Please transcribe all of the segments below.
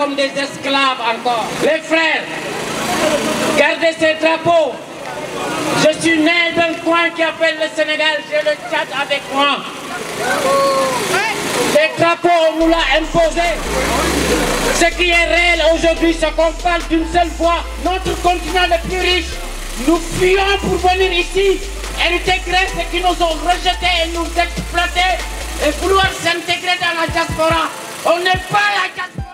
comme des esclaves encore. Les frères, gardez ces drapeaux. Je suis né d'un coin qui appelle le Sénégal, j'ai le Tchad avec moi. Les drapeaux, on nous l'a imposé. Ce qui est réel aujourd'hui, c'est qu'on parle d'une seule voix. Notre continent le plus riche, nous fuyons pour venir ici et intégrer ceux qui nous ont rejetés et nous exploiter et vouloir s'intégrer dans la diaspora. On n'est pas la diaspora.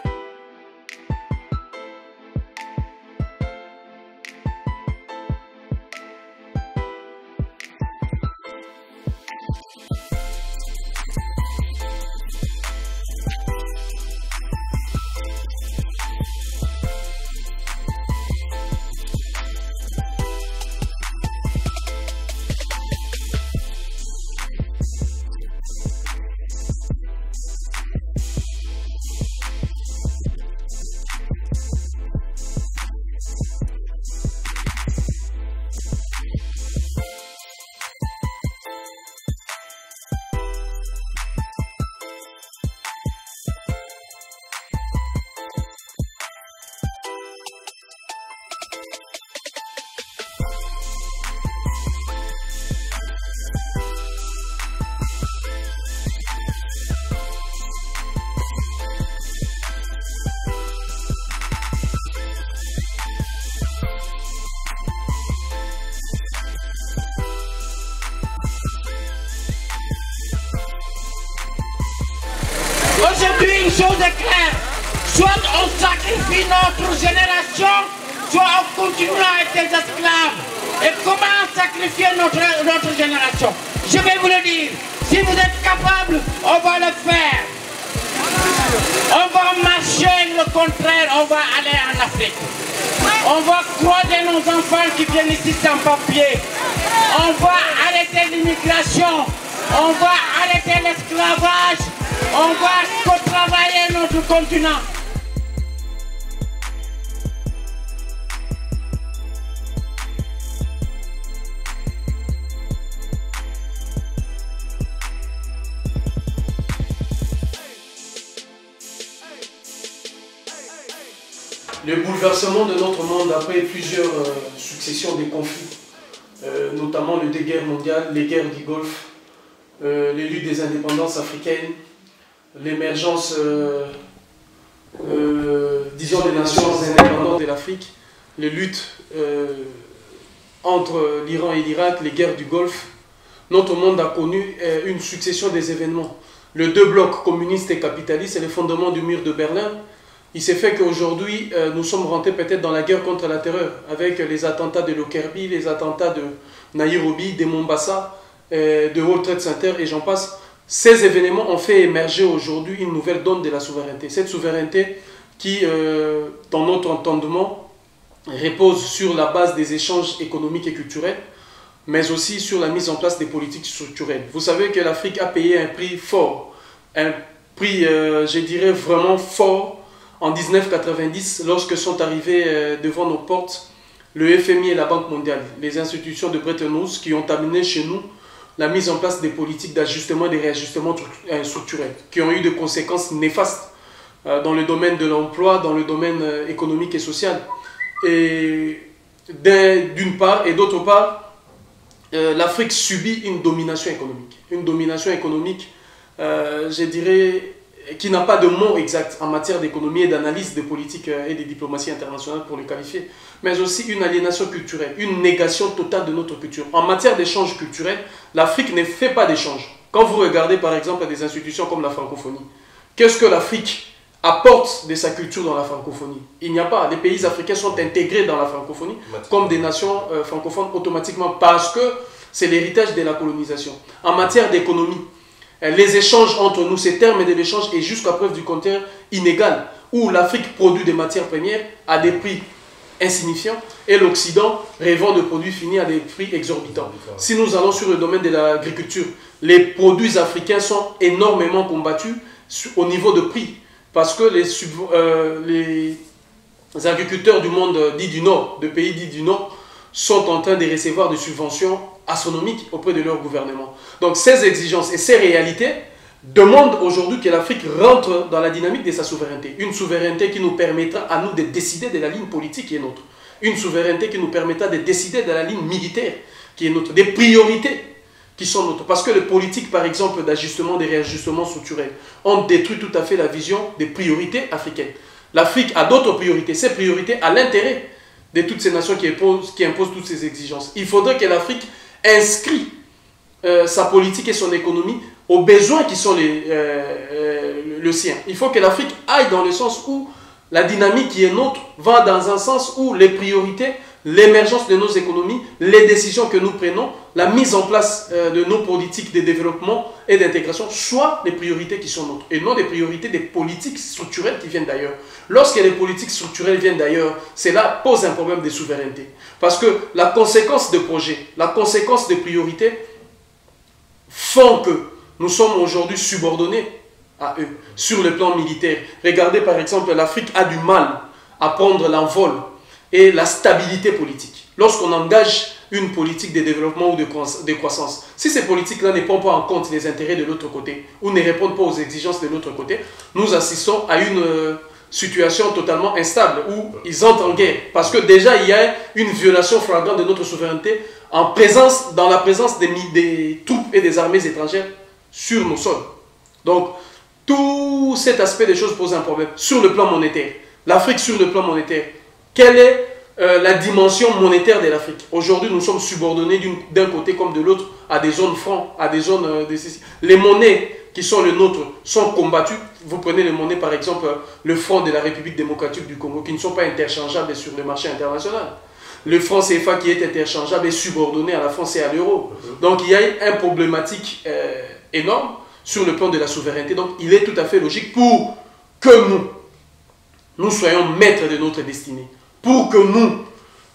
Aujourd'hui, une chose est claire, soit on sacrifie notre génération, soit on continue à être des esclaves. Et comment sacrifier notre génération? Je vais vous le dire, si vous êtes capables, on va le faire. On va marcher le contraire, on va aller en Afrique. On va croiser nos enfants qui viennent ici sans papier. On va arrêter l'immigration. On va arrêter l'esclavage. On va retravailler notre continent. Le bouleversement de notre monde après plusieurs successions de conflits, notamment les deux guerres mondiales, les guerres du Golfe, les luttes des indépendances africaines, l'émergence, disons, des nations indépendantes de l'Afrique, les luttes entre l'Iran et l'Irak, les guerres du Golfe, notre monde a connu une succession des événements. Le deux blocs communistes et capitalistes et le fondement du mur de Berlin. Il s'est fait qu'aujourd'hui, nous sommes rentrés peut-être dans la guerre contre la terreur, avec les attentats de Lockerbie, les attentats de Nairobi, de Mombasa, de World Trade Center et j'en passe. Ces événements ont fait émerger aujourd'hui une nouvelle donne de la souveraineté. Cette souveraineté qui, dans notre entendement, repose sur la base des échanges économiques et culturels, mais aussi sur la mise en place des politiques structurelles. Vous savez que l'Afrique a payé un prix fort, un prix, je dirais, vraiment fort, en 1990, lorsque sont arrivés devant nos portes le FMI et la Banque mondiale, les institutions de Bretton Woods qui ont amené chez nous la mise en place des politiques d'ajustement et de réajustement structurels, qui ont eu des conséquences néfastes dans le domaine de l'emploi, dans le domaine économique et social. Et d'une part, et d'autre part, l'Afrique subit une domination économique. Une domination économique, je dirais, qui n'a pas de mot exact en matière d'économie et d'analyse des politiques et des diplomaties internationales pour le qualifier, mais aussi une aliénation culturelle, une négation totale de notre culture. En matière d'échange culturel, l'Afrique ne fait pas d'échange. Quand vous regardez par exemple des institutions comme la francophonie, qu'est-ce que l'Afrique apporte de sa culture dans la francophonie? Il n'y a pas. Les pays africains sont intégrés dans la francophonie comme des nations francophones automatiquement parce que c'est l'héritage de la colonisation. En matière d'économie, les échanges entre nous, ces termes de l'échange est jusqu'à preuve du contraire inégal, où l'Afrique produit des matières premières à des prix insignifiants et l'Occident revend de produits finis à des prix exorbitants. Si nous allons sur le domaine de l'agriculture, les produits africains sont énormément combattus au niveau de prix parce que les agriculteurs du monde dit du Nord, de pays dits du Nord, sont en train de recevoir des subventions astronomiques auprès de leur gouvernement. Donc ces exigences et ces réalités demande aujourd'hui que l'Afrique rentre dans la dynamique de sa souveraineté. Une souveraineté qui nous permettra à nous de décider de la ligne politique qui est nôtre. Une souveraineté qui nous permettra de décider de la ligne militaire qui est nôtre. Des priorités qui sont nôtres. Parce que les politiques, par exemple, d'ajustement, des réajustements structurels, ont détruit tout à fait la vision des priorités africaines. L'Afrique a d'autres priorités. Ces priorités à l'intérêt de toutes ces nations qui imposent toutes ces exigences. Il faudrait que l'Afrique inscrit sa politique et son économie aux besoins qui sont le sien. Il faut que l'Afrique aille dans le sens où la dynamique qui est nôtre va dans un sens où les priorités, l'émergence de nos économies, les décisions que nous prenons, la mise en place de nos politiques de développement et d'intégration soient les priorités qui sont nôtres et non des priorités des politiques structurelles qui viennent d'ailleurs. Lorsque les politiques structurelles viennent d'ailleurs, cela pose un problème de souveraineté. Parce que la conséquence de projets, la conséquence de priorités font que nous sommes aujourd'hui subordonnés à eux sur le plan militaire. Regardez par exemple, l'Afrique a du mal à prendre l'envol et la stabilité politique. Lorsqu'on engage une politique de développement ou de croissance, si ces politiques-là ne prennent pas en compte les intérêts de l'autre côté ou ne répondent pas aux exigences de l'autre côté, nous assistons à une situation totalement instable où ils entrent en guerre. Parce que déjà, il y a une violation flagrante de notre souveraineté dans la présence des troupes et des armées étrangères sur nos sols. Donc, tout cet aspect des choses pose un problème. Sur le plan monétaire, l'Afrique sur le plan monétaire, quelle est la dimension monétaire de l'Afrique? Aujourd'hui, nous sommes subordonnés d'un côté comme de l'autre à des zones francs, à des zones... les monnaies qui sont les nôtres sont combattues. Vous prenez les monnaies, par exemple, le franc de la République démocratique du Congo, qui ne sont pas interchangeables sur le marché international. Le franc CFA qui est interchangeable est subordonné à la France et à l'euro. Donc, il y a une problématique énorme sur le plan de la souveraineté. Donc, il est tout à fait logique pour que nous soyons maîtres de notre destinée. Pour que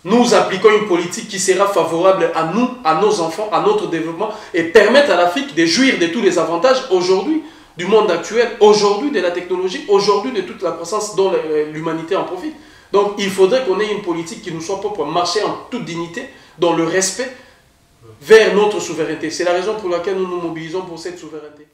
nous appliquons une politique qui sera favorable à nous, à nos enfants, à notre développement et permettre à l'Afrique de jouir de tous les avantages aujourd'hui du monde actuel, aujourd'hui de la technologie, aujourd'hui de toute la croissance dont l'humanité en profite. Donc il faudrait qu'on ait une politique qui nous soit propre, marcher en toute dignité, dans le respect vers notre souveraineté. C'est la raison pour laquelle nous nous mobilisons pour cette souveraineté.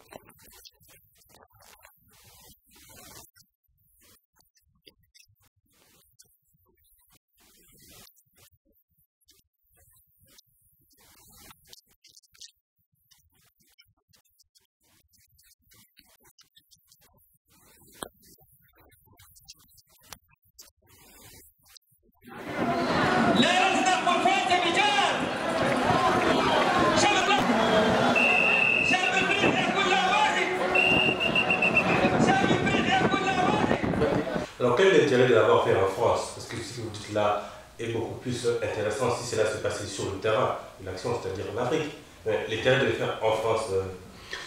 Alors, quel est l'intérêt de l'avoir fait en France? Parce que ce que vous dites là est beaucoup plus intéressant si cela se passait sur le terrain, l'action, c'est-à-dire en Afrique. Mais l'intérêt de le faire en France...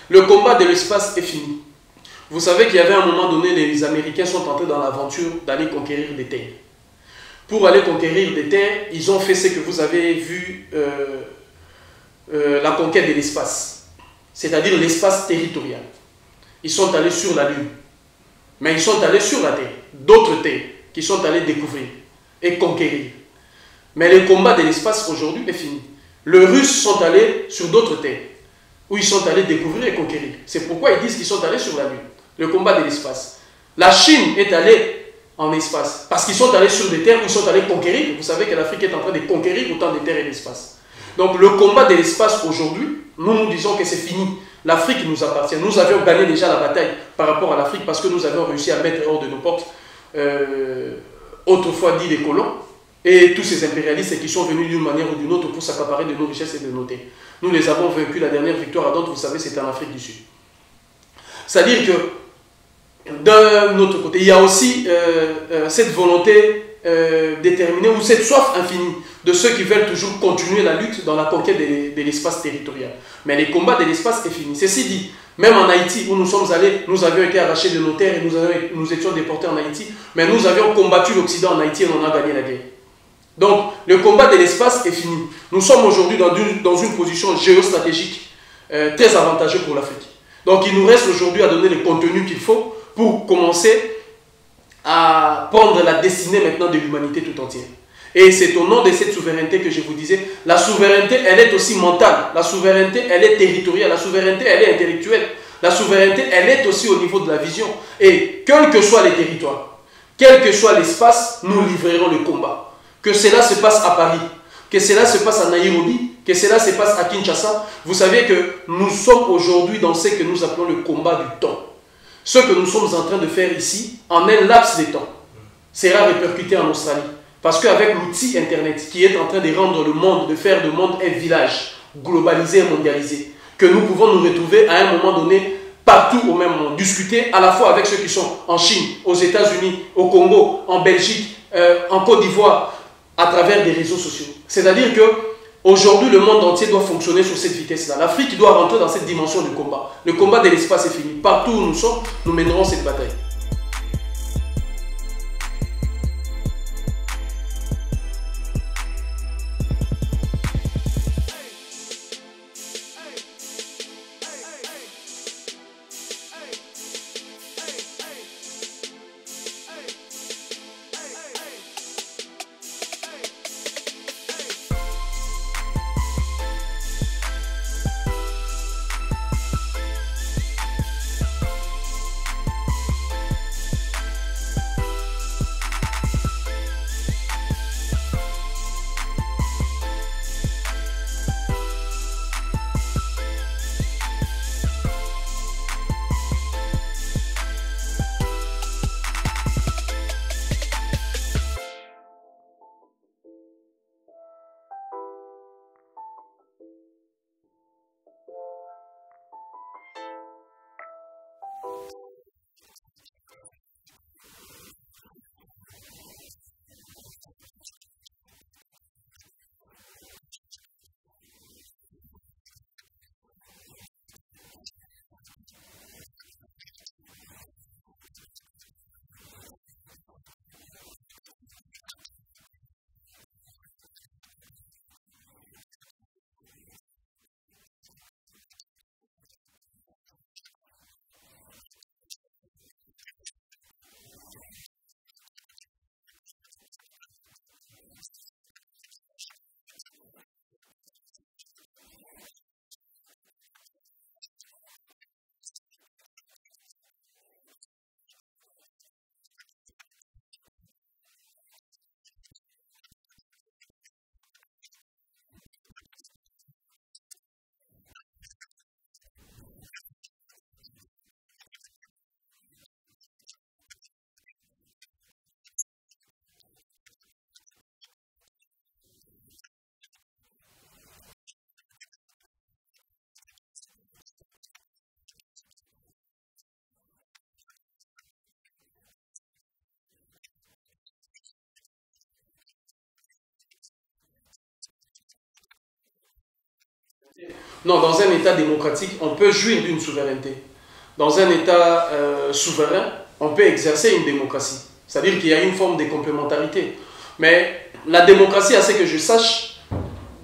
Le combat de l'espace est fini. Vous savez qu'il y avait un moment donné, les Américains sont entrés dans l'aventure d'aller conquérir des terres. Pour aller conquérir des terres, ils ont fait ce que vous avez vu, la conquête de l'espace, c'est-à-dire l'espace territorial. Ils sont allés sur la Lune, mais ils sont allés sur la Terre, d'autres terres qui sont allés découvrir et conquérir. Mais le combat de l'espace aujourd'hui est fini. Les Russes sont allés sur d'autres terres, où ils sont allés découvrir et conquérir. C'est pourquoi ils disent qu'ils sont allés sur la Lune. Le combat de l'espace. La Chine est allée en espace, parce qu'ils sont allés sur des terres où ils sont allés conquérir. Vous savez que l'Afrique est en train de conquérir autant de terres et d'espace. Donc le combat de l'espace aujourd'hui, nous disons que c'est fini. L'Afrique nous appartient. Nous avions gagné déjà la bataille par rapport à l'Afrique parce que nous avions réussi à mettre hors de nos portes, autrefois dit les colons, et tous ces impérialistes qui sont venus d'une manière ou d'une autre pour s'accaparer de nos richesses et de nos terres. Nous les avons vaincus. La dernière victoire à d'autres, vous savez, c'était en Afrique du Sud. C'est-à-dire que d'un autre côté, il y a aussi cette volonté déterminée ou cette soif infinie de ceux qui veulent toujours continuer la lutte dans la conquête de l'espace territorial. Mais les combats de l'espace est fini. Ceci dit, même en Haïti où nous sommes allés, nous avions été arrachés de nos terres et nous étions déportés en Haïti, mais nous avions combattu l'Occident en Haïti et on a gagné la guerre. Donc le combat de l'espace est fini. Nous sommes aujourd'hui dans une position géostratégique très avantageuse pour l'Afrique. Donc il nous reste aujourd'hui à donner le contenu qu'il faut pour commencer à prendre la destinée maintenant de l'humanité tout entière. Et c'est au nom de cette souveraineté que je vous disais, la souveraineté, elle est aussi mentale, la souveraineté, elle est territoriale, la souveraineté, elle est intellectuelle, La souveraineté, elle est aussi au niveau de la vision. Et quels que soient les territoires, quel que soit l'espace, nous livrerons le combat. Que cela se passe à Paris, que cela se passe à Nairobi, que cela se passe à Kinshasa. Vous savez que nous sommes aujourd'hui dans ce que nous appelons le combat du temps. Ce que nous sommes en train de faire ici, en un laps de temps, sera répercuté en Australie. Parce qu'avec l'outil Internet qui est en train de rendre le monde, de faire du monde un village globalisé et mondialisé, que nous pouvons nous retrouver à un moment donné partout au même moment, discuter à la fois avec ceux qui sont en Chine, aux États-Unis, au Congo, en Belgique, en Côte d'Ivoire, à travers des réseaux sociaux. C'est-à-dire que aujourd'hui, le monde entier doit fonctionner sur cette vitesse-là. L'Afrique doit rentrer dans cette dimension du combat. Le combat de l'espace est fini. Partout où nous sommes, nous mènerons cette bataille. Non, dans un État démocratique, on peut jouir d'une souveraineté. Dans un État souverain, on peut exercer une démocratie. C'est-à-dire qu'il y a une forme de complémentarité. Mais la démocratie, à ce que je sache,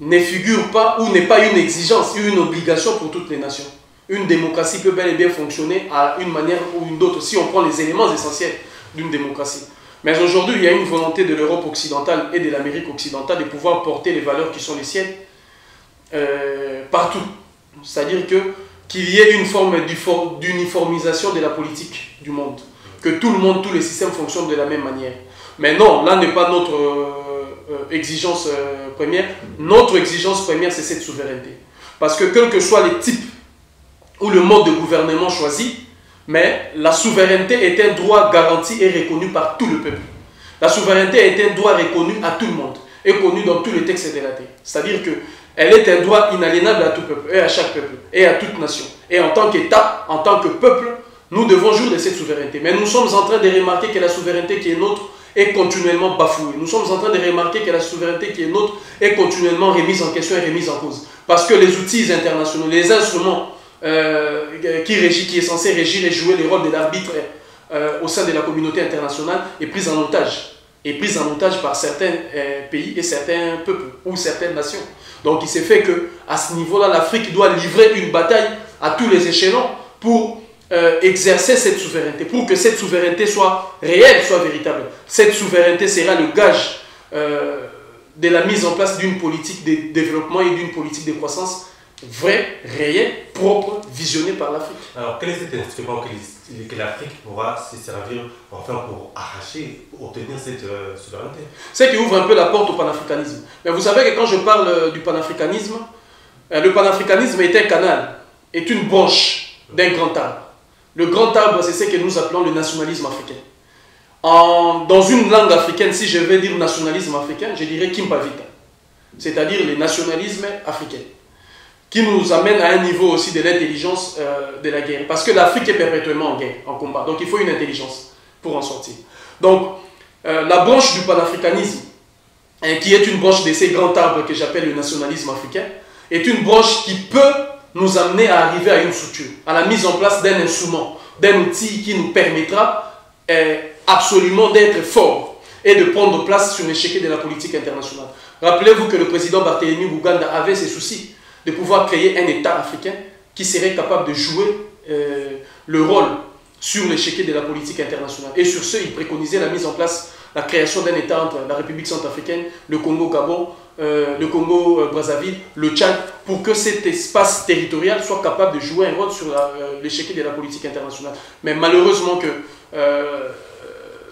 ne figure pas ou n'est pas une exigence, une obligation pour toutes les nations. Une démocratie peut bel et bien fonctionner à une manière ou une autre, si on prend les éléments essentiels d'une démocratie. Mais aujourd'hui, il y a une volonté de l'Europe occidentale et de l'Amérique occidentale de pouvoir porter les valeurs qui sont les siennes partout. C'est-à-dire qu'il y ait une forme d'uniformisation de la politique du monde. Que tout le monde, tous les systèmes fonctionnent de la même manière. Mais non, là n'est pas notre exigence première. Notre exigence première, c'est cette souveraineté. Parce que quel que soit les types ou le mode de gouvernement choisi, mais la souveraineté est un droit garanti et reconnu par tout le peuple. La souveraineté est un droit reconnu à tout le monde et connu dans tous les textes de la terre. C'est-à-dire qu'elle est un droit inaliénable à tout peuple et à chaque peuple et à toute nation. Et en tant qu'État, en tant que peuple, nous devons jouir de cette souveraineté. Mais nous sommes en train de remarquer que la souveraineté qui est nôtre est continuellement bafouée. Nous sommes en train de remarquer que la souveraineté qui est nôtre est continuellement remise en question et remise en cause. Parce que les outils internationaux, les instruments qui est censé régir et jouer le rôle de l'arbitre au sein de la communauté internationale est pris en otage. Est prise en otage par certains pays et certains peuples ou certaines nations. Donc il s'est fait qu'à ce niveau-là, l'Afrique doit livrer une bataille à tous les échelons pour exercer cette souveraineté, pour que cette souveraineté soit réelle, soit véritable. Cette souveraineté sera le gage de la mise en place d'une politique de développement et d'une politique de croissance vrai, réel, propre, visionné par l'Afrique. Alors, quel est cet instrument que l'Afrique pourra se servir enfin pour arracher, pour obtenir cette souveraineté? C'est qui ouvre un peu la porte au panafricanisme. Mais vous savez que quand je parle du panafricanisme, le panafricanisme est un canal, est une branche d'un grand arbre. Le grand arbre, c'est ce que nous appelons le nationalisme africain. Dans une langue africaine, si je vais dire nationalisme africain, je dirais Kimpavita, c'est-à-dire le nationalisme africain, qui nous amène à un niveau aussi de l'intelligence de la guerre. Parce que l'Afrique est perpétuellement en guerre, en combat. Donc il faut une intelligence pour en sortir. Donc la branche du panafricanisme, qui est une branche de ces grands arbres que j'appelle le nationalisme africain, est une branche qui peut nous amener à arriver à une structure, à la mise en place d'un instrument, d'un outil qui nous permettra absolument d'être fort et de prendre place sur l'échiquier de la politique internationale. Rappelez-vous que le président Barthélemy Buganda avait ses soucis de pouvoir créer un État africain qui serait capable de jouer le rôle sur l'échiquier de la politique internationale. Et sur ce, il préconisait la mise en place, la création d'un État entre la République centrafricaine, le Congo-Gabon, le Congo-Brazzaville, le Tchad, pour que cet espace territorial soit capable de jouer un rôle sur l'échiquier de la politique internationale. Mais malheureusement que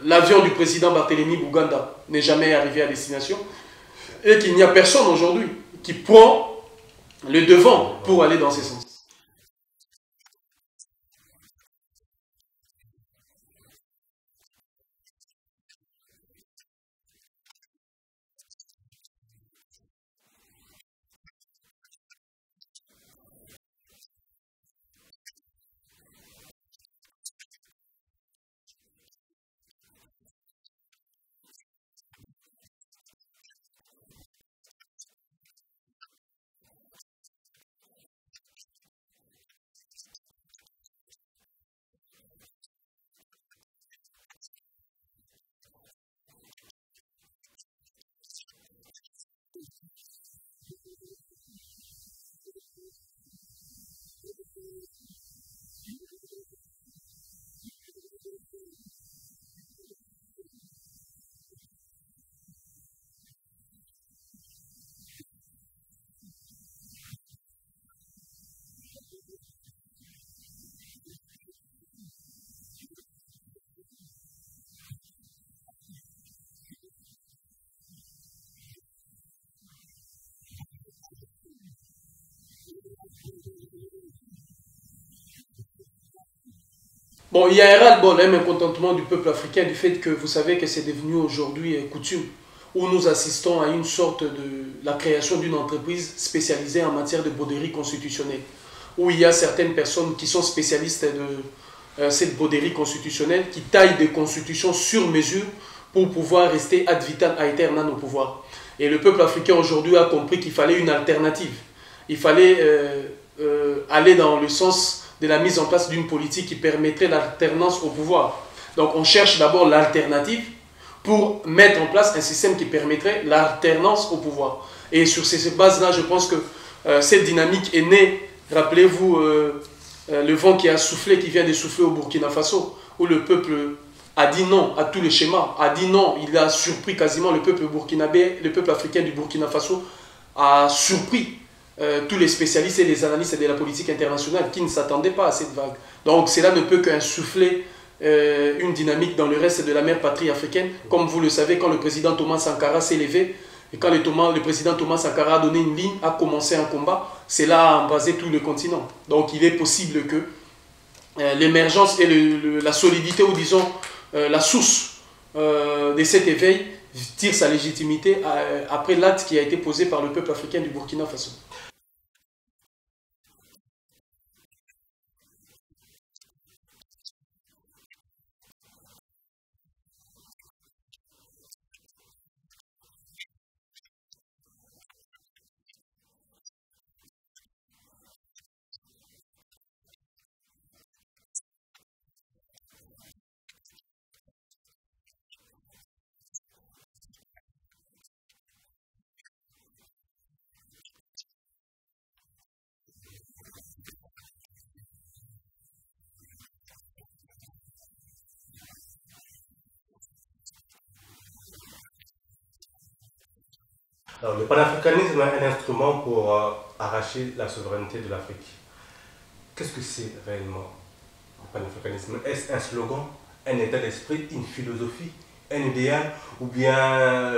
l'avion du président Barthélemy Buganda n'est jamais arrivé à destination et qu'il n'y a personne aujourd'hui qui prend le devant pour aller dans ce sens. Bon, il y a un ras-le-bol, un mécontentement du peuple africain du fait que vous savez que c'est devenu aujourd'hui coutume, où nous assistons à une sorte de la création d'une entreprise spécialisée en matière de broderie constitutionnelle, où il y a certaines personnes qui sont spécialistes de cette broderie constitutionnelle, qui taillent des constitutions sur mesure pour pouvoir rester ad vitam aeternam au pouvoir. Et le peuple africain aujourd'hui a compris qu'il fallait une alternative. Il fallait aller dans le sens de la mise en place d'une politique qui permettrait l'alternance au pouvoir. Donc on cherche d'abord l'alternative pour mettre en place un système qui permettrait l'alternance au pouvoir. Et sur ces bases-là, je pense que cette dynamique est née, rappelez-vous, le vent qui a soufflé, qui vient de souffler au Burkina Faso, où le peuple a dit non à tous les schémas, a dit non, il a surpris quasiment le peuple burkinabé, le peuple africain du Burkina Faso a surpris tous les spécialistes et les analystes de la politique internationale qui ne s'attendaient pas à cette vague. Donc cela ne peut qu'insuffler une dynamique dans le reste de la mère patrie africaine. Comme vous le savez, quand le président Thomas Sankara s'est levé, et quand le président Thomas Sankara a donné une ligne, a commencé un combat, cela a embrasé tout le continent. Donc il est possible que l'émergence et la solidité, ou disons la source de cet éveil tire sa légitimité après l'acte qui a été posé par le peuple africain du Burkina Faso. Alors, le panafricanisme est un instrument pour arracher la souveraineté de l'Afrique. Qu'est-ce que c'est réellement le panafricanisme? Est-ce un slogan, un état d'esprit, une philosophie, un idéal ou bien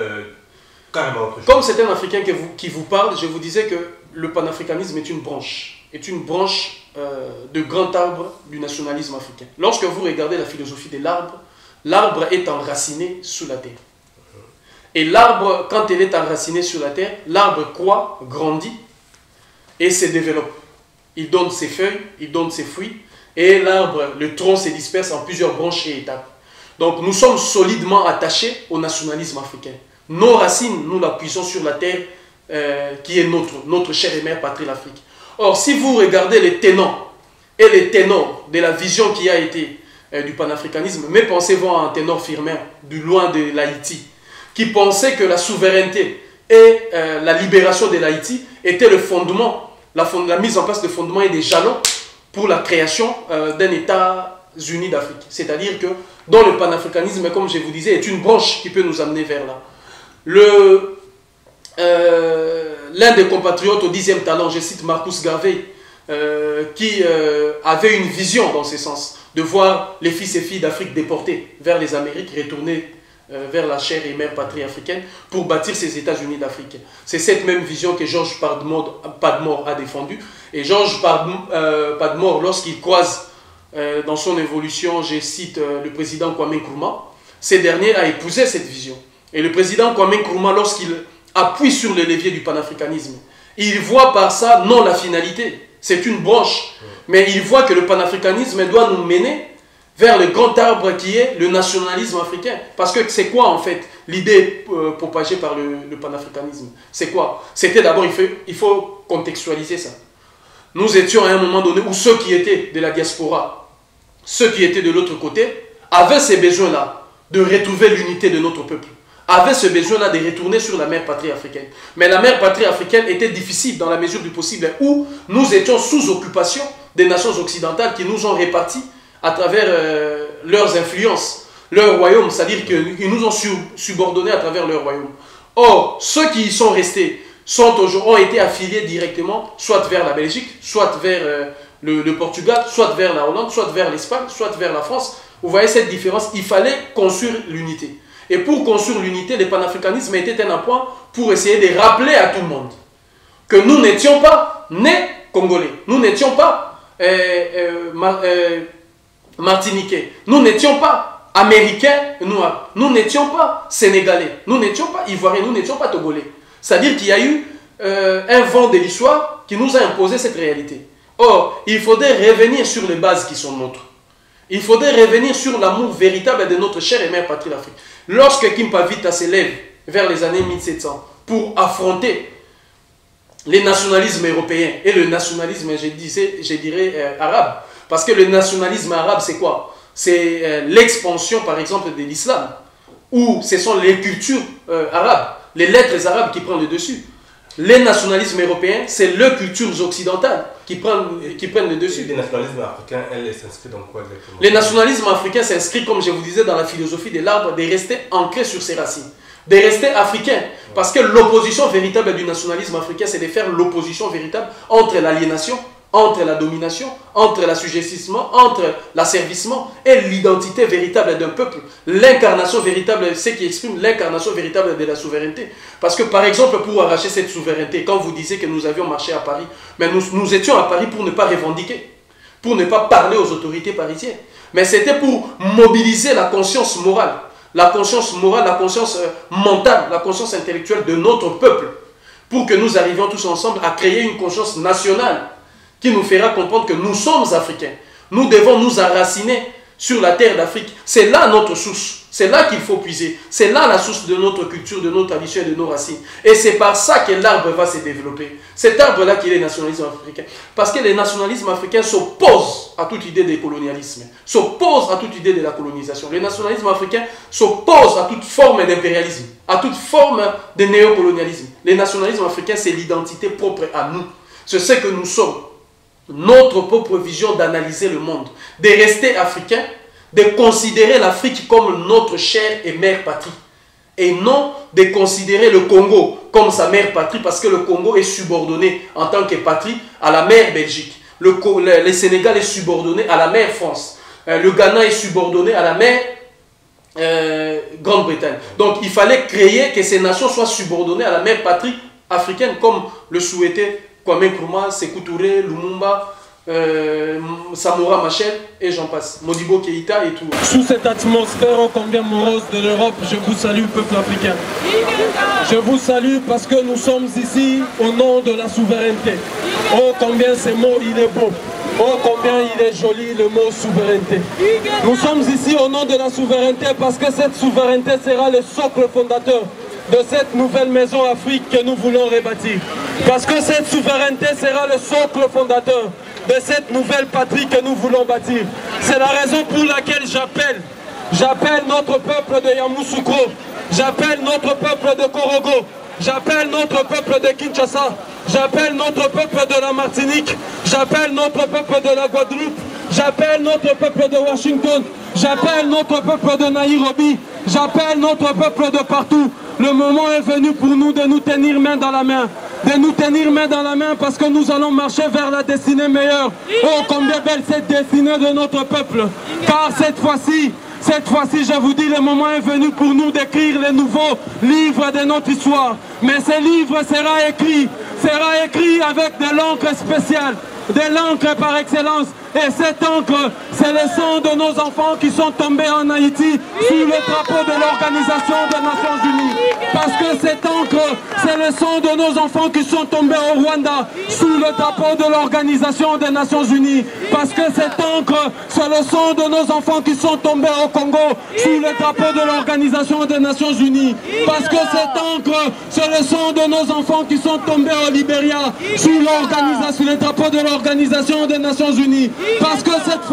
carrément autre chose? Comme c'est un Africain qui vous parle, je vous disais que le panafricanisme est une branche de grand arbre du nationalisme africain. Lorsque vous regardez la philosophie de l'arbre, l'arbre est enraciné sous la terre. Et l'arbre, quand il est enraciné sur la terre, l'arbre croît, grandit et se développe. Il donne ses feuilles, il donne ses fruits, et l'arbre, le tronc se disperse en plusieurs branches et étapes. Donc nous sommes solidement attachés au nationalisme africain. Nos racines, nous la puisons sur la terre qui est notre chère et mère patrie, l'Afrique. Or, si vous regardez les tenants et les ténors de la vision qui a été du panafricanisme, mes pensées vont à un ténor Firmin, du loin de l'Haïti, qui pensait que la souveraineté et la libération de l'Haïti était le fondement, la mise en place de fondements et des jalons pour la création d'un État-Unis d'Afrique. C'est-à-dire que dans le panafricanisme, comme je vous disais, est une branche qui peut nous amener vers là. L'un des compatriotes au 10e talent, je cite Marcus Garvey, qui avait une vision dans ce sens, de voir les fils et filles d'Afrique déportés vers les Amériques, retournés vers la chère et mère patrie africaine pour bâtir ces États-Unis d'Afrique. C'est cette même vision que Georges Padmore a défendue. Et Georges Padmore, lorsqu'il croise dans son évolution, je cite le président Kwame Nkrumah, ce dernier a épousé cette vision. Et le président Kwame Nkrumah, lorsqu'il appuie sur le levier du panafricanisme, il voit par ça, non la finalité, c'est une branche, mais il voit que le panafricanisme doit nous mener vers le grand arbre qui est le nationalisme africain. Parce que c'est quoi en fait l'idée propagée par le panafricanisme? C'est quoi? C'était d'abord, il faut contextualiser ça. Nous étions à un moment donné où ceux qui étaient de la diaspora, ceux qui étaient de l'autre côté, avaient ces besoins-là de retrouver l'unité de notre peuple, avaient ce besoin-là de retourner sur la mère patrie africaine. Mais la mère patrie africaine était difficile dans la mesure du possible où nous étions sous occupation des nations occidentales qui nous ont répartis à travers leurs influences, leurs royaumes, c'est-à-dire qu'ils nous ont subordonnés à travers leurs royaumes. Or, ceux qui y sont restés ont été affiliés directement, soit vers la Belgique, soit vers le Portugal, soit vers la Hollande, soit vers l'Espagne, soit vers la France. Vous voyez cette différence? Il fallait construire l'unité. Et pour construire l'unité, le panafricanisme était un appoint pour essayer de rappeler à tout le monde que nous n'étions pas nés congolais, nous n'étions pas martiniquais, nous n'étions pas américains noirs, nous n'étions pas sénégalais, nous n'étions pas ivoiriens, nous n'étions pas togolais. C'est-à-dire qu'il y a eu un vent de l'histoire qui nous a imposé cette réalité. Or, il faudrait revenir sur les bases qui sont nôtres. Il faudrait revenir sur l'amour véritable de notre chère et mère patrie l'Afrique. Lorsque Kimpavita s'élève vers les années 1700 pour affronter les nationalismes européens et le nationalisme, je dirais, arabe. Parce que le nationalisme arabe, c'est quoi? C'est l'expansion, par exemple, de l'islam, où ce sont les cultures arabes, les lettres arabes qui prennent le dessus. Les nationalismes européens, c'est les cultures occidentales qui prennent le dessus. Les nationalismes africains, elles s'inscrivent dans quoi exactement? Les nationalismes africains s'inscrivent, comme je vous disais, dans la philosophie de l'arbre, de rester ancrés sur ses racines, de rester africains. Parce que l'opposition véritable du nationalisme africain, c'est de faire l'opposition véritable entre l'aliénation, entre la domination, entre l'assujettissement, entre l'asservissement et l'identité véritable d'un peuple. L'incarnation véritable, c'est qui exprime l'incarnation véritable de la souveraineté. Parce que par exemple, pour arracher cette souveraineté, quand vous disiez que nous avions marché à Paris, mais nous étions à Paris pour ne pas revendiquer, pour ne pas parler aux autorités parisiennes. Mais c'était pour mobiliser la conscience morale, la conscience mentale, la conscience intellectuelle de notre peuple, pour que nous arrivions tous ensemble à créer une conscience nationale qui nous fera comprendre que nous sommes africains. Nous devons nous enraciner sur la terre d'Afrique. C'est là notre source. C'est là qu'il faut puiser. C'est là la source de notre culture, de notre tradition et de nos racines. Et c'est par ça que l'arbre va se développer. Cet arbre-là qui est le nationalisme africain. Parce que le nationalisme africain s'oppose à toute idée de colonialisme, s'oppose à toute idée de la colonisation. Le nationalisme africain s'oppose à toute forme d'impérialisme, à toute forme de néocolonialisme. Le nationalisme africain, c'est l'identité propre à nous. C'est ce que nous sommes. Notre propre vision d'analyser le monde, de rester africain, de considérer l'Afrique comme notre chère et mère patrie, et non de considérer le Congo comme sa mère patrie, parce que le Congo est subordonné en tant que patrie à la mère Belgique. Le Sénégal est subordonné à la mère France. Le Ghana est subordonné à la mère Grande-Bretagne. Donc il fallait créer que ces nations soient subordonnées à la mère patrie africaine, comme le souhaitait Kwame Nkrumah, Sékou Touré, Lumumba, Samora Machel et j'en passe, Modibo Keïta et tout. Sous cette atmosphère ô combien morose de l'Europe, je vous salue, peuple africain. Je vous salue parce que nous sommes ici au nom de la souveraineté. Oh combien ce mot il est beau. Oh combien il est joli le mot souveraineté. Nous sommes ici au nom de la souveraineté parce que cette souveraineté sera le socle fondateur de cette nouvelle maison Afrique que nous voulons rebâtir. Parce que cette souveraineté sera le socle fondateur de cette nouvelle patrie que nous voulons bâtir. C'est la raison pour laquelle j'appelle notre peuple de Yamoussoukro, j'appelle notre peuple de Korogo, j'appelle notre peuple de Kinshasa, j'appelle notre peuple de la Martinique, j'appelle notre peuple de la Guadeloupe, j'appelle notre peuple de Washington, j'appelle notre peuple de Nairobi, j'appelle notre peuple de partout. Le moment est venu pour nous de nous tenir main dans la main. De nous tenir main dans la main parce que nous allons marcher vers la destinée meilleure. Oh, combien belle cette destinée de notre peuple. Car cette fois-ci, je vous dis, le moment est venu pour nous d'écrire les nouveaux livres de notre histoire. Mais ce livre sera écrit avec de l'encre spéciale, de l'encre par excellence. Et cette encre, c'est le sang de nos enfants qui sont tombés en Haïti sous le drapeau de l'Organisation des Nations Unies. Parce que cette encre, c'est le sang de nos enfants qui sont tombés au Rwanda sous le drapeau de l'Organisation des Nations Unies. Parce que cette encre, c'est le sang de nos enfants qui sont tombés au Congo sous le drapeau de l'Organisation des Nations Unies. Parce que cette encre, c'est le sang de nos enfants qui sont tombés au Libéria sous le drapeau de l'Organisation des Nations Unies. Parce que cette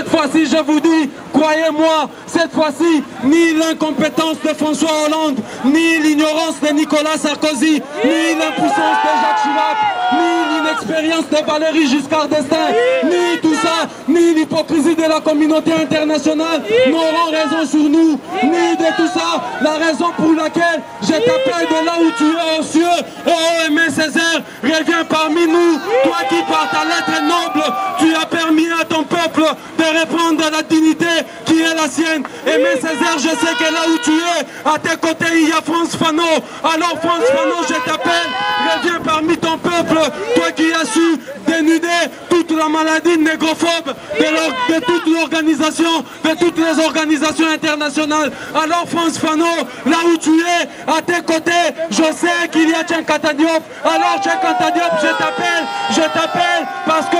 fois-ci, je vous dis, croyez-moi, cette fois-ci, ni l'incompétence de François Hollande, ni l'ignorance de Nicolas Sarkozy, ni l'impuissance de Jacques Chirac, ni l'inexpérience de Valéry Giscard d'Estaing, ni tout ça, ni l'hypocrisie de la communauté internationale n'auront raison sur nous, ni de tout ça. La raison pour laquelle je t'appelle de là où tu es aux cieux, oh Aimé Césaire, reviens parmi nous, toi qui par ta lettre noble, tu as permis à ton peuple de reprendre la dignité qui est la sienne. Aimé Césaire, je sais que là où tu es, à tes côtés il y a France Fanon. Alors France Fanon, je t'appelle, reviens parmi ton peuple, toi qui as su dénuder toute la maladie négrophobe de toute l'organisation, de toutes les organisations internationales. Alors France Fanon, là où tu es, à tes côtés, je sais qu'il y a Tchankata Diop. Alors Tchankata Diop, je t'appelle parce que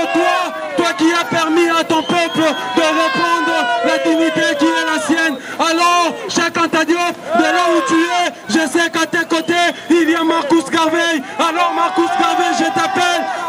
toi qui as permis à ton peuple de reprendre la dignité qui est la sienne. Alors, Tchankata Diop, de là où tu es, je sais qu'à tes côtés, il y a Marcus Garvey. Alors Marcus Garvey,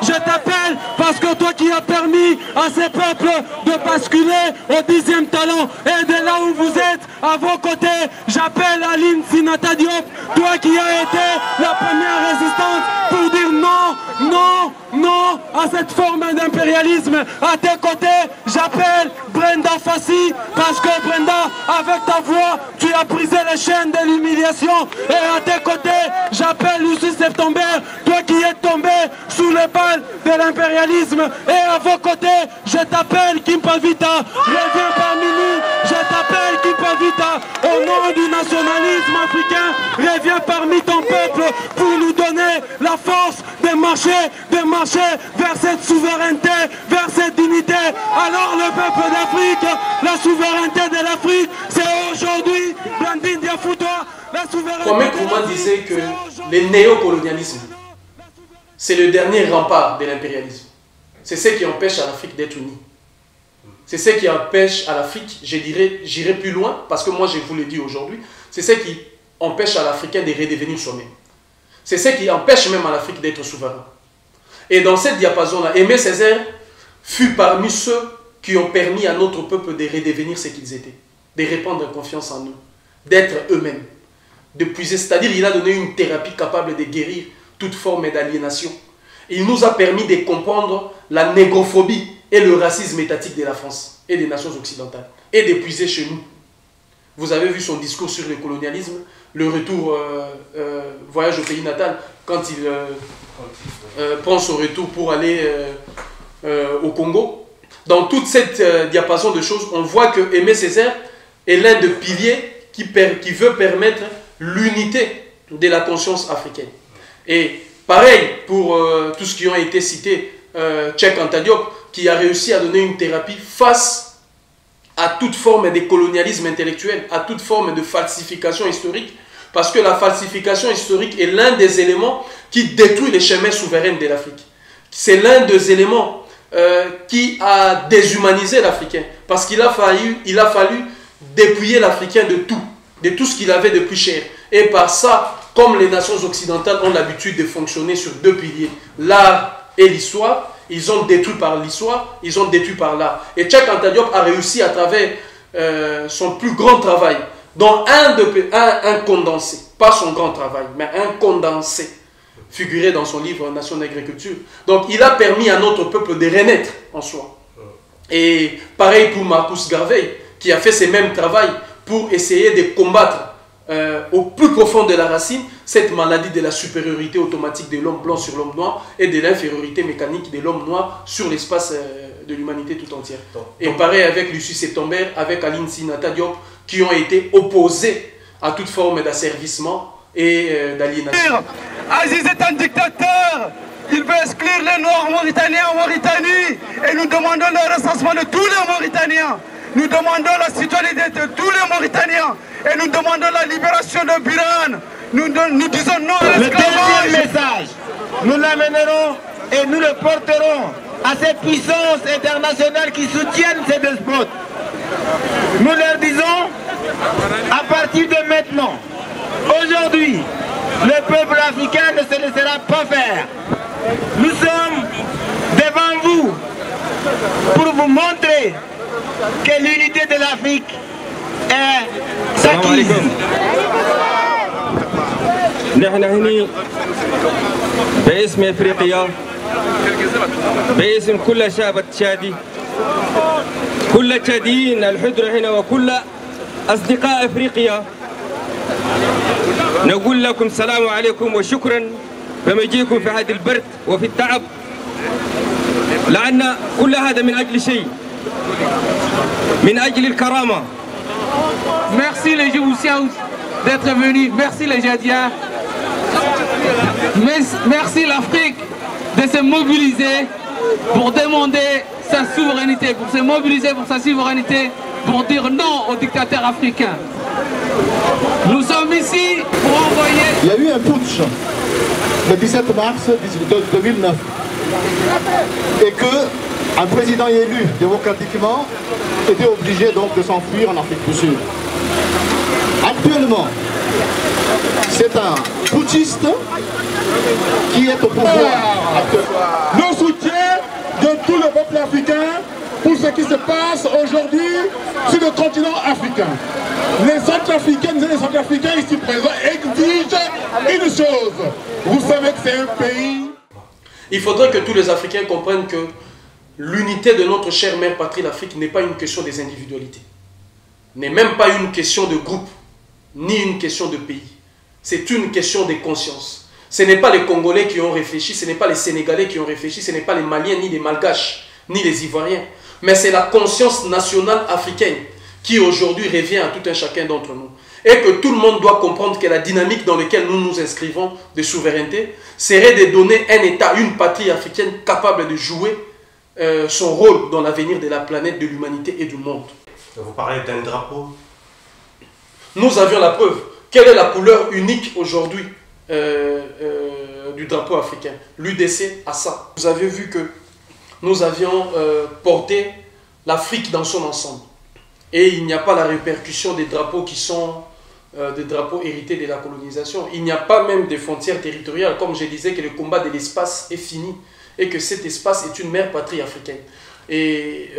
je t'appelle parce que toi qui as permis à ces peuples de basculer au 10e talent. Et de là où vous êtes, à vos côtés, j'appelle Aline Sinata Diop, toi qui as été la première résistante pour dire non, non, non à cette forme d'impérialisme. À tes côtés, j'appelle Brenda Fassi parce que Brenda, avec ta voix, tu as brisé les chaînes de l'humiliation. Et à tes côtés, j'appelle Lucie September, toi qui es tombé sous les balles de l'impérialisme. Et à vos côtés, je t'appelle Kim Pavita, reviens parmi nous, je t'appelle Kim Pavita, au nom du nationalisme africain, reviens parmi ton peuple pour nous donner la force de marcher vers cette souveraineté, vers cette dignité. Alors le peuple d'Afrique, la souveraineté de l'Afrique, c'est aujourd'hui, Blandine Diafoutoua, la souveraineté. Kwame Nkrumah disait que le néocolonialisme, c'est le dernier rempart de l'impérialisme. C'est ce qui empêche à l'Afrique d'être unie. C'est ce qui empêche à l'Afrique, je dirais, j'irai plus loin, parce que moi je vous le dis aujourd'hui, c'est ce qui empêche à l'Africain de redevenir soi-même. C'est ce qui empêche même à l'Afrique d'être souverain. Et dans cette diapason-là, Aimé Césaire fut parmi ceux qui ont permis à notre peuple de redevenir ce qu'ils étaient, de répandre confiance en nous, d'être eux-mêmes, de puiser, c'est-à-dire il a donné une thérapie capable de guérir toute forme d'aliénation. Il nous a permis de comprendre la négrophobie et le racisme étatique de la France et des nations occidentales, et de puiser chez nous. Vous avez vu son discours sur le colonialisme, le retour voyage au pays natal, quand il prend son retour pour aller au Congo. Dans toute cette diapason de choses, on voit que Aimé Césaire est l'un des piliers qui veut permettre l'unité de la conscience africaine. Et pareil pour tous ceux qui ont été cités, Cheikh Anta Diop, qui a réussi à donner une thérapie face à toute forme de colonialisme intellectuel, à toute forme de falsification historique, parce que la falsification historique est l'un des éléments qui détruit les chemins souverains de l'Afrique. C'est l'un des éléments qui a déshumanisé l'Africain, parce qu'il a fallu dépouiller l'Africain de tout ce qu'il avait de plus cher. Et par ça, comme les nations occidentales ont l'habitude de fonctionner sur deux piliers, l'art et l'histoire, ils ont détruit par l'histoire, ils ont détruit par l'art. Et Cheikh Anta Diop a réussi à travers son plus grand travail, dont un condensé, pas son grand travail, mais un condensé, figuré dans son livre Nation d'agriculture. Donc il a permis à notre peuple de renaître en soi. Et pareil pour Marcus Garvey, qui a fait ce même travail pour essayer de combattre au plus profond de la racine cette maladie de la supériorité automatique de l'homme blanc sur l'homme noir et de l'infériorité mécanique de l'homme noir sur l'espace de l'humanité tout entière. Et pareil avec Lucie September, avec Aline Sinata Diop, qui ont été opposés à toute forme d'asservissement et d'aliénation. Aziz est un dictateur. Il veut exclure les Noirs mauritaniens en Mauritanie. Et nous demandons le recensement de tous les Mauritaniens. Nous demandons la citoyenneté de tous les Mauritaniens. Et nous demandons la libération de Biran. Nous disons non à l'esclavage. Le deuxième message, nous l'amènerons et nous le porterons à ces puissances internationales qui soutiennent ces despotes. Nous leur disons, à partir de maintenant, aujourd'hui, le peuple africain ne se laissera pas faire. Nous sommes devant vous pour vous montrer que l'unité de l'Afrique est acquise. نحن هنا باسم افريقيا باسم كل شعب التشادي كل التشاديين الحضور هنا وكل اصدقاء افريقيا نقول لكم السلام عليكم وشكرا بمجيئكم في هذا البرد وفي التعب لأن كل هذا من أجل شيء من أجل الكرامة. Merci les Djiboutiens d'être venus, merci les Djadiens, merci l'Afrique de se mobiliser pour demander sa souveraineté, pour se mobiliser pour sa souveraineté, pour dire non aux dictateurs africains. Nous sommes ici pour envoyer... Il y a eu un putsch le 17 mars 2009 et qu'un président élu démocratiquement était obligé donc de s'enfuir en Afrique du Sud. Actuellement, c'est un putschiste qui est au pouvoir. Le soutien de tout le peuple africain pour ce qui se passe aujourd'hui sur le continent africain. Les Centrafricaines et les Centrafricains ici présents exigent une chose. Vous savez que c'est un pays... Il faudrait que tous les Africains comprennent que l'unité de notre chère mère patrie, l'Afrique, n'est pas une question des individualités. N'est même pas une question de groupe, ni une question de pays. C'est une question de conscience. Ce n'est pas les Congolais qui ont réfléchi, ce n'est pas les Sénégalais qui ont réfléchi, ce n'est pas les Maliens, ni les Malgaches, ni les Ivoiriens. Mais c'est la conscience nationale africaine qui aujourd'hui revient à tout un chacun d'entre nous. Et que tout le monde doit comprendre que la dynamique dans laquelle nous nous inscrivons de souveraineté serait de donner un État, une patrie africaine capable de jouer son rôle dans l'avenir de la planète, de l'humanité et du monde. Vous parlez d'un drapeau. Nous avions la preuve. Quelle est la couleur unique aujourd'hui du drapeau africain? L'UDC a ça. Vous avez vu que nous avions porté l'Afrique dans son ensemble. Et il n'y a pas la répercussion des drapeaux qui sont des drapeaux hérités de la colonisation. Il n'y a pas même de frontières territoriales. Comme je disais que le combat de l'espace est fini et que cet espace est une mère patrie africaine. Et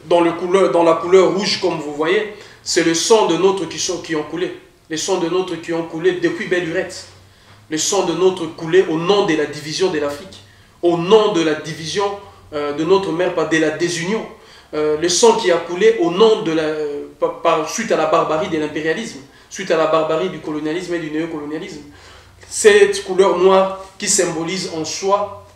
dans la couleur rouge, comme vous voyez, c'est le sang de nôtres qui ont coulé. Les sangs de nôtres qui ont coulé depuis belle lurette. Le sang de nôtres coulé au nom de la division de l'Afrique. Au nom de la division de notre mère, de la désunion. Le sang qui a coulé au nom de suite à la barbarie de l'impérialisme, suite à la barbarie du colonialisme et du néocolonialisme. cette couleur noire qui symbolise en soi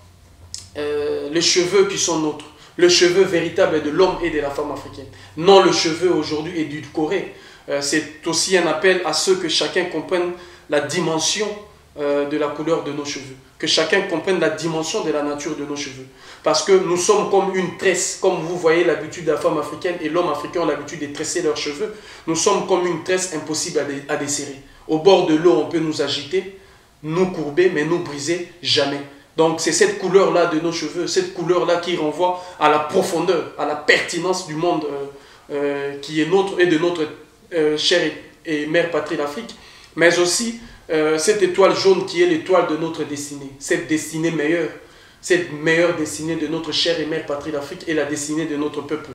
les cheveux qui sont nôtres, le cheveu véritable de l'homme et de la femme africaine, non le cheveu aujourd'hui édulcoré. C'est aussi un appel à ce que chacun comprenne la dimension de la couleur de nos cheveux, que chacun comprenne la dimension de la nature de nos cheveux. Parce que nous sommes comme une tresse, comme vous voyez l'habitude de la femme africaine et l'homme africain ont l'habitude de tresser leurs cheveux. Nous sommes comme une tresse impossible à desserrer. Au bord de l'eau, on peut nous agiter, nous courber, mais nous briser jamais. Donc c'est cette couleur-là de nos cheveux, cette couleur-là qui renvoie à la profondeur, à la pertinence du monde qui est nôtre et de notre chère et mère patrie l'Afrique, mais aussi cette étoile jaune qui est l'étoile de notre destinée, cette destinée meilleure, cette meilleure destinée de notre chère et mère patrie l'Afrique et la destinée de notre peuple.